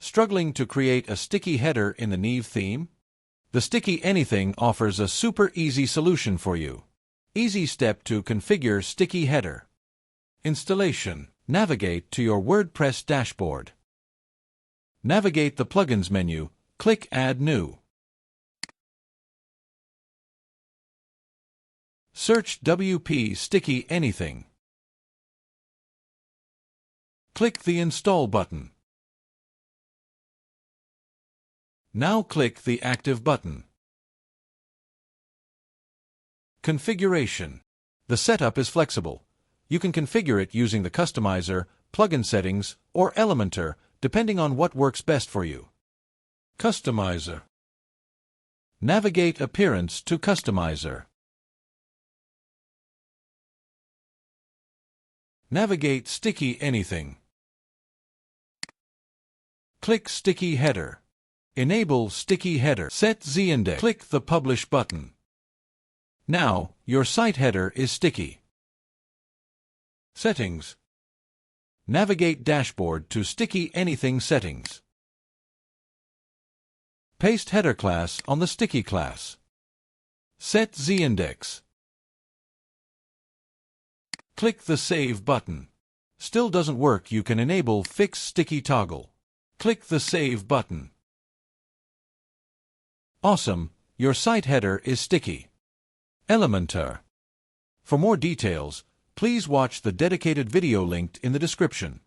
Struggling to create a sticky header in the Neve theme? The Sticky Anything offers a super easy solution for you. Easy step to configure sticky header. Installation. Navigate to your WordPress dashboard. Navigate the Plugins menu, click Add New. Search WP Sticky Anything. Click the Install button. Now click the Active button. Configuration. The setup is flexible. You can configure it using the Customizer, Plugin Settings, or Elementor, depending on what works best for you. Customizer. Navigate Appearance to Customizer. Navigate Sticky Anything. Click Sticky Header. Enable Sticky Header. Set Z-index. Click the Publish button. Now, your site header is sticky. Settings. Navigate Dashboard to Sticky Anything Settings. Paste header class on the sticky class. Set Z-index. Click the Save button. Still doesn't work, you can enable Fix Sticky Toggle. Click the Save button. Awesome, your site header is sticky. Elementor. For more details, please watch the dedicated video linked in the description.